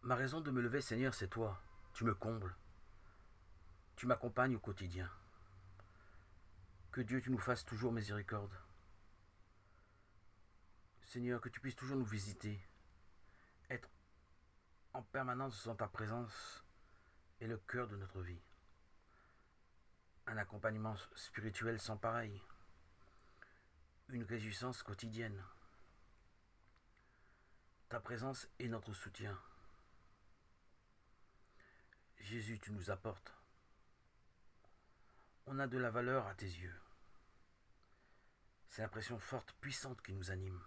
Ma raison de me lever, Seigneur, c'est toi. Tu me combles. Tu m'accompagnes au quotidien. Que Dieu, tu nous fasses toujours miséricorde. Seigneur, que tu puisses toujours nous visiter. Être en permanence dans ta présence est le cœur de notre vie. Un accompagnement spirituel sans pareil. Une réjouissance quotidienne. Ta présence est notre soutien. Jésus, tu nous apportes. On a de la valeur à tes yeux. C'est l'impression forte, puissante qui nous anime.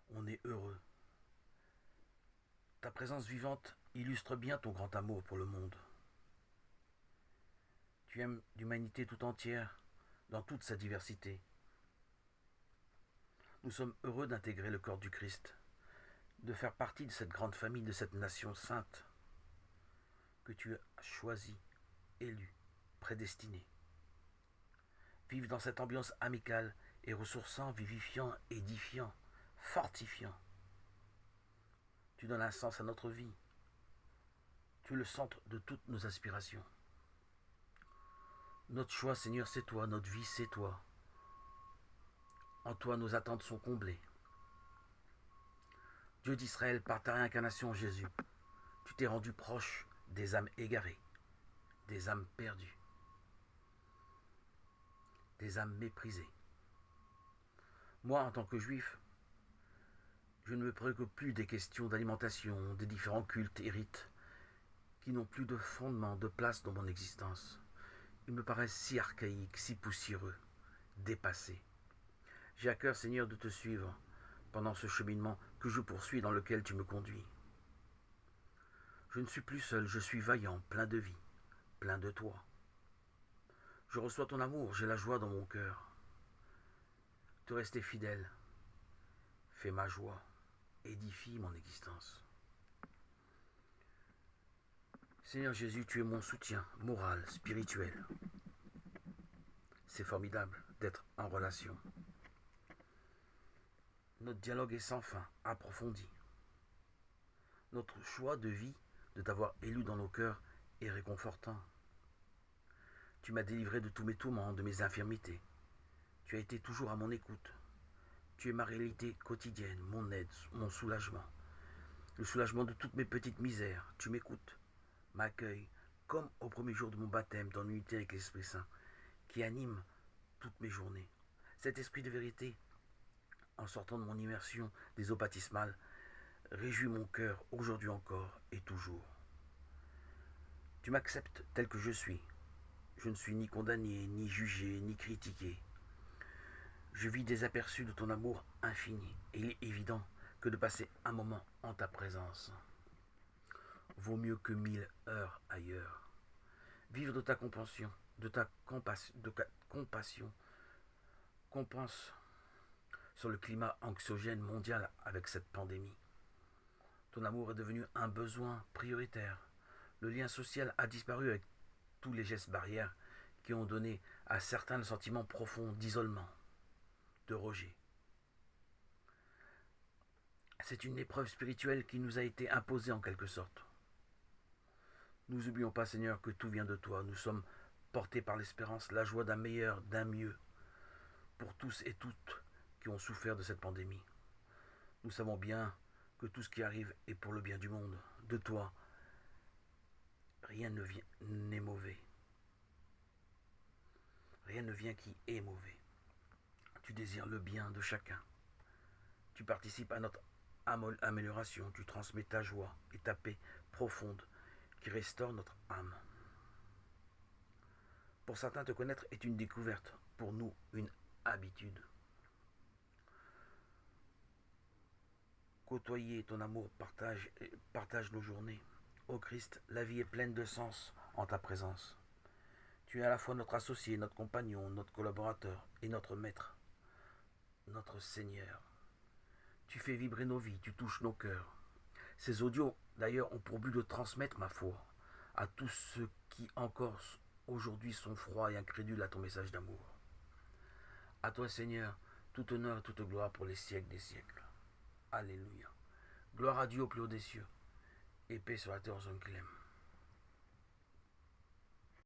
On est heureux. Ta présence vivante illustre bien ton grand amour pour le monde. Tu aimes l'humanité tout entière, dans toute sa diversité. Nous sommes heureux d'intégrer le corps du Christ, de faire partie de cette grande famille, de cette nation sainte que tu as choisie, élue, prédestinée. Vivre dans cette ambiance amicale et ressourçant, vivifiant, édifiant, fortifiant. Tu donnes un sens à notre vie. Tu es le centre de toutes nos aspirations. Notre choix, Seigneur, c'est toi. Notre vie, c'est toi. En toi, nos attentes sont comblées. Dieu d'Israël, par ta réincarnation, Jésus, tu t'es rendu proche des âmes égarées, des âmes perdues, des âmes méprisées. Moi, en tant que juif, je ne me préoccupe plus des questions d'alimentation, des différents cultes et rites qui n'ont plus de fondement, de place dans mon existence. Ils me paraissent si archaïques, si poussiéreux, dépassés. J'ai à cœur, Seigneur, de te suivre pendant ce cheminement que je poursuis dans lequel tu me conduis. Je ne suis plus seul, je suis vaillant, plein de vie, plein de toi. Je reçois ton amour, j'ai la joie dans mon cœur. Te rester fidèle, fais ma joie, édifie mon existence. Seigneur Jésus, tu es mon soutien moral, spirituel. C'est formidable d'être en relation. Notre dialogue est sans fin, approfondi. Notre choix de vie, de t'avoir élu dans nos cœurs, est réconfortant. Tu m'as délivré de tous mes tourments, de mes infirmités. Tu as été toujours à mon écoute. Tu es ma réalité quotidienne, mon aide, mon soulagement. Le soulagement de toutes mes petites misères. Tu m'écoutes, m'accueilles, comme au premier jour de mon baptême dans l'unité avec l'Esprit Saint, qui anime toutes mes journées. Cet esprit de vérité, en sortant de mon immersion des eaux baptismales, réjouit mon cœur aujourd'hui encore et toujours. Tu m'acceptes tel que je suis. Je ne suis ni condamné, ni jugé, ni critiqué. Je vis des aperçus de ton amour infini, et il est évident que de passer un moment en ta présence vaut mieux que 1000 heures ailleurs. Vivre de ta compassion, qu'on pense sur le climat anxiogène mondial avec cette pandémie. Ton amour est devenu un besoin prioritaire. Le lien social a disparu avec tous les gestes barrières qui ont donné à certains le sentiment profond d'isolement, de rejet. C'est une épreuve spirituelle qui nous a été imposée en quelque sorte. Nous n'oublions pas, Seigneur, que tout vient de toi. Nous sommes portés par l'espérance, la joie d'un meilleur, d'un mieux, pour tous et toutes qui ont souffert de cette pandémie. Nous savons bien que tout ce qui arrive est pour le bien du monde. De toi, rien n'est mauvais. Rien ne vient qui est mauvais. Tu désires le bien de chacun. Tu participes à notre amélioration. Tu transmets ta joie et ta paix profonde qui restaure notre âme. Pour certains, te connaître est une découverte. Pour nous, une habitude. Côtoyer ton amour partage nos journées. Ô Christ, la vie est pleine de sens en ta présence. Tu es à la fois notre associé, notre compagnon, notre collaborateur et notre maître, notre Seigneur. Tu fais vibrer nos vies, tu touches nos cœurs. Ces audios, d'ailleurs, ont pour but de transmettre ma foi à tous ceux qui encore aujourd'hui sont froids et incrédules à ton message d'amour. À toi, Seigneur, tout honneur et toute gloire pour les siècles des siècles. Alléluia. Gloire à Dieu au plus haut des cieux, et paix sur la terre aux hommes qu'il aime.